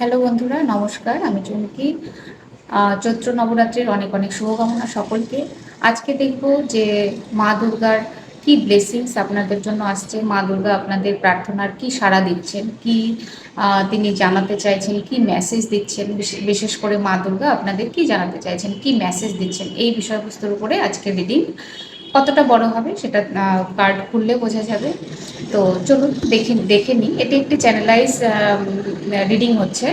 Hello বন্ধুরা, নমস্কার। আমি চুমকি। চৈত্র নবরাত্রির অনেক অনেক শুভকামনা সকলকে। আজকে দেখব যে মা দুর্গার কি ব্লেসিংস আপনাদের জন্য আসছে, মা দুর্গা আপনাদের প্রার্থনার কি সাড়া দিচ্ছেন, কি তিনি জানাতে চাইছেন, কি মেসেজ দিচ্ছেন, বিশেষ করে মা দুর্গা আপনাদের কি জানাতে চাইছেন, কি মেসেজ দিচ্ছেন, এই বিষয়বস্তুর উপরে আজকে রিডিং। কতটা বড় হবে সেটা কার্ড খুললে বোঝা যাবে। তো চলুন দেখে নিই। এটি একটি চ্যানেলাইজ রিডিং হচ্ছে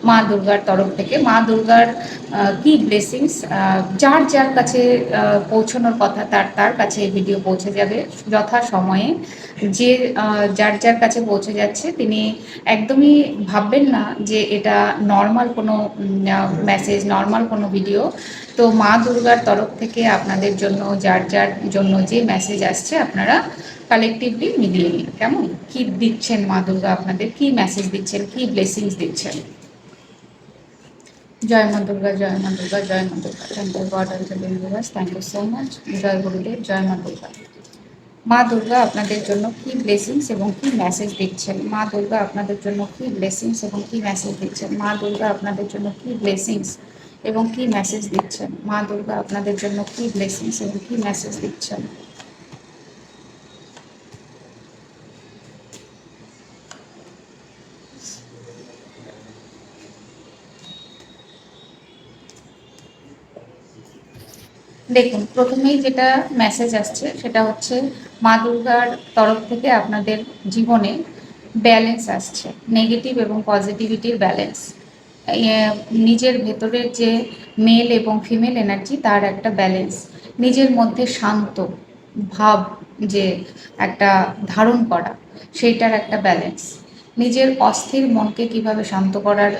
মা দুর্গার তরফ থেকে। মা দুর্গার কি ব্লেসিংস যার যার কাছে পৌঁছানোর কথা তার তার কাছে এই ভিডিও পৌঁছে যাবে যথা সময়ে। যে যার যার কাছে পৌঁছে যাচ্ছে তিনি একদমই ভাববেন না যে এটা নর্মাল কোনো মেসেজ, নর্মাল কোনো ভিডিও। তো মা দুর্গার তরফ থেকে আপনাদের জন্য যার যার জন্য যে মেসেজ আসছে আপনারা কালেকটিভলি মিলিয়ে নিন। কেমন, কি দিচ্ছেন মা দুর্গা আপনাদের, কি মেসেজ দিচ্ছেন, কি ব্লেসিংস দিচ্ছেন। জয় মা দুর্গা, জয় মা দুর্গা, জয় মা Durga. Thank you God and the universe, thank you so much. জয় গুরুদেব, জয় মা দুর্গা। মা দুর্গা আপনাদের জন্য কি ব্লেসিংস এবং কি মেসেজ দিচ্ছেন। মা দুর্গা আপনাদের জন্য কি ব্লেসিংস এবং কি মেসেজ দিচ্ছেন। মা দুর্গা আপনাদের জন্য কি ব্লেসিংস এবং কি মেসেজ দিচ্ছেন। মা দুর্গা আপনাদের জন্য কি ব্লেসিংস এবং কি মেসেজ দিচ্ছেন। দেখুন, প্রথমেই যেটা মেসেজ আসছে সেটা হচ্ছে মা দুর্গার তরফ থেকে আপনাদের জীবনে ব্যালেন্স আসছে, নেগেটিভ এবং পজিটিভিটির ব্যালেন্স। নিজের ভেতরের যে মেল এবং ফিমেল এনার্জি তার একটা ব্যালেন্স, নিজের মধ্যে শান্ত ভাব যে একটা ধারণ করা, সেইটার একটা ব্যালেন্স, নিজের অস্থির মনকে কিভাবে শান্ত করার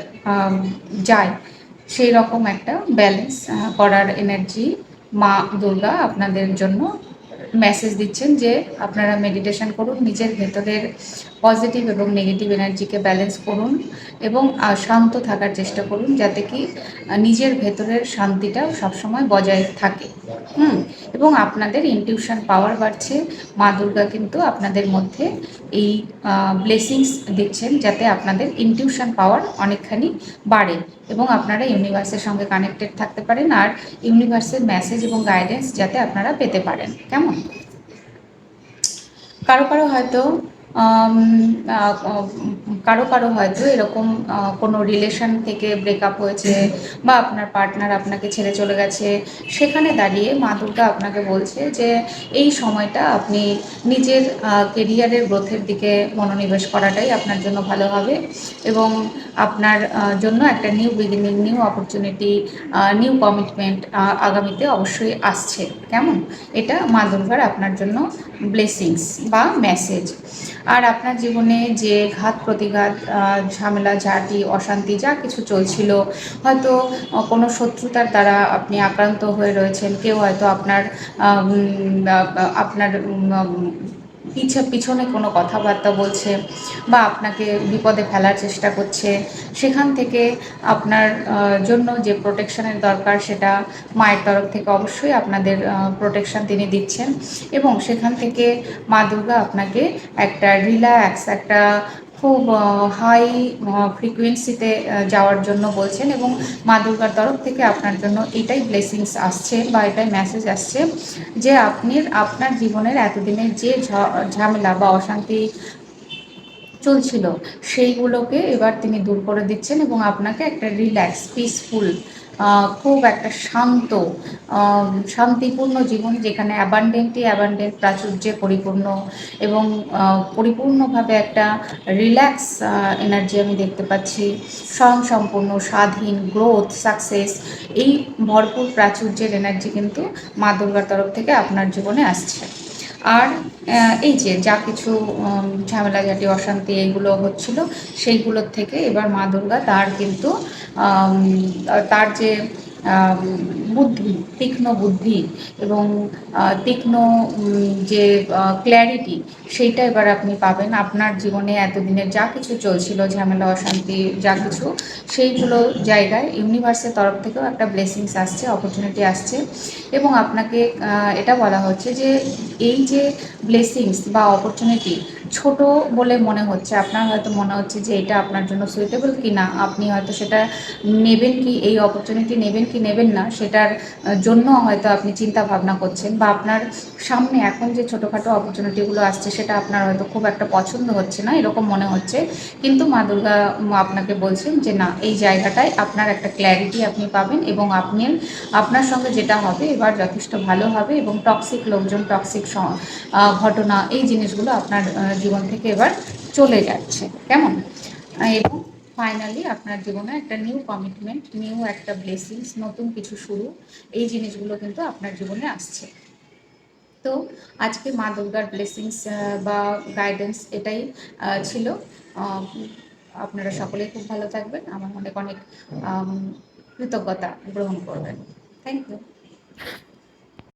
যায় সেই রকম একটা ব্যালেন্স করার এনার্জি মা দুর্গা আপনাদের জন্য মেসেজ দিচ্ছেন যে আপনারা মেডিটেশন করুন, নিজের ভেতরের পজিটিভ এবং নেগেটিভ এনার্জিকে ব্যালেন্স করুন এবং শান্ত থাকার চেষ্টা করুন যাতে কি নিজের ভেতরের শান্তিটা সবসময় বজায় থাকে। এবং আপনাদের ইনটিউশন পাওয়ার বাড়ছে। মা দুর্গা কিন্তু আপনাদের মধ্যে এই ব্লেসিংস দিচ্ছেন যাতে আপনাদের ইনটিউশন পাওয়ার অনেকখানি বাড়ে এবং আপনারা ইউনিভার্সের সঙ্গে কানেক্টেড থাকতে পারেন আর ইউনিভার্সের মেসেজ এবং গাইডেন্স যাতে আপনারা পেতে পারেন। কেমন, কারো কারো হয়তো আম, আহ, কারো কারো হয়তো এরকম কোনো রিলেশন থেকে ব্রেকআপ হয়েছে বা আপনার পার্টনার আপনাকে ছেড়ে চলে গেছে। সেখানে দাঁড়িয়ে মা দুর্গা আপনাকে বলছে যে এই সময়টা আপনি নিজের কেরিয়ারের গ্রোথের দিকে মনোনিবেশ করাটাই আপনার জন্য ভালো হবে এবং আপনার জন্য একটা new beginning, new opportunity, new commitment আগামীতে অবশ্যই আসছে। কেমন, এটা মা দুর্গার আপনার জন্য ব্লেসিংস বা মেসেজ। আর আপনার জীবনে যে ঘাত প্রতিঘাত, ঝামেলা ঝাঁটি অশান্তি যা কিছু চলছিল, হয়তো কোনো শত্রুতার দ্বারা আপনি আক্রান্ত হয়ে রয়েছেন, কেউ হয়তো আপনার আপনার পিছনে কোনো কথাবার্তা বলছে বা আপনাকে বিপদে ফেলার চেষ্টা করছে, সেখান থেকে আপনার জন্য যে প্রোটেকশনের দরকার সেটা মায়ের তরফ থেকে অবশ্যই আপনাদের প্রোটেকশন তিনি দিচ্ছেন এবং সেখান থেকে মা দুর্গা আপনাকে একটা রিল্যাক্স, একটা খুব হাই ফ্রিকুয়েন্সিতে যাওয়ার জন্য বলছেন এবং মা দুর্গার তরফ থেকে আপনার জন্য এটাই ব্লেসিংস আসছে বা এটাই মেসেজ আসছে যে আপনি আপনার জীবনের এতদিনের যে ঝামেলা বা অশান্তি চলছিল সেইগুলোকে এবার তিনি দূর করে দিচ্ছেন এবং আপনাকে একটা রিল্যাক্স, পিসফুল, খুব একটা শান্ত, শান্তিপূর্ণ জীবন যেখানে অ্যাবান্ডেন্ট প্রাচুর্যে পরিপূর্ণ এবং পরিপূর্ণভাবে একটা রিল্যাক্স এনার্জি আমি দেখতে পাচ্ছি, স্বয়ংসম্পূর্ণ, স্বাধীন, গ্রোথ, সাকসেস, এই ভরপুর প্রাচুর্যের এনার্জি কিন্তু মা দুর্গার তরফ থেকে আপনার জীবনে আসছে। আর এই যে যা কিছু ঝামেলাঝাটি অশান্তি এইগুলো হচ্ছিল সেইগুলোর থেকে এবার মা দুর্গা তার কিন্তু তার যে বুদ্ধি, তীক্ষ্ণ বুদ্ধি এবং তীক্ষ্ণ যে ক্ল্যারিটি, সেইটা এবার আপনি পাবেন। আপনার জীবনে এতদিনের যা কিছু চলছিল ঝামেলা অশান্তি যা কিছু, সেইগুলো জায়গায় ইউনিভার্সের তরফ থেকেও একটা ব্লেসিংস আসছে, অপরচুনিটি আসছে এবং আপনাকে এটা বলা হচ্ছে যে এই যে ব্লেসিংস বা অপরচুনিটি ছোট বলে মনে হচ্ছে, আপনার হয়তো মনে হচ্ছে যে এটা আপনার জন্য সুইটেবল কি না, আপনি হয়তো সেটা নেবেন কি, এই অপরচুনিটি নেবেন কি নেবেন না, সেটার জন্য হয়তো আপনি চিন্তা ভাবনা করছেন, বা আপনার সামনে এখন যে ছোটোখাটো অপরচুনিটিগুলো আসছে সেটা আপনার হয়তো খুব একটা পছন্দ হচ্ছে না, এরকম মনে হচ্ছে। কিন্তু মা দুর্গা আপনাকে বলছেন যে না, এই জায়গাটায় আপনার একটা ক্ল্যারিটি আপনি পাবেন, এবং আপনার সঙ্গে যেটা হবে এবার যথেষ্ট ভালো হবে, এবং টক্সিক লোকজন, টক্সিক ঘটনা, এই জিনিসগুলো আপনার জীবন থেকে এবার চলে যাচ্ছে, কেমন? এবং ফাইনালি আপনার জীবনে একটা নিউ কমিটমেন্ট, নিউ একটা ব্লেসিংস, নতুন কিছু শুরু, এই জিনিসগুলো কিন্তু আপনার জীবনে আসছে। তো আজকে মা দুর্গার ব্লেসিংস বা গাইডেন্স এটাই ছিল। আহ, আপনারা সকলেই খুব ভালো থাকবেন, আমার অনেক অনেক কৃতজ্ঞতা গ্রহণ করবেন। Thank you.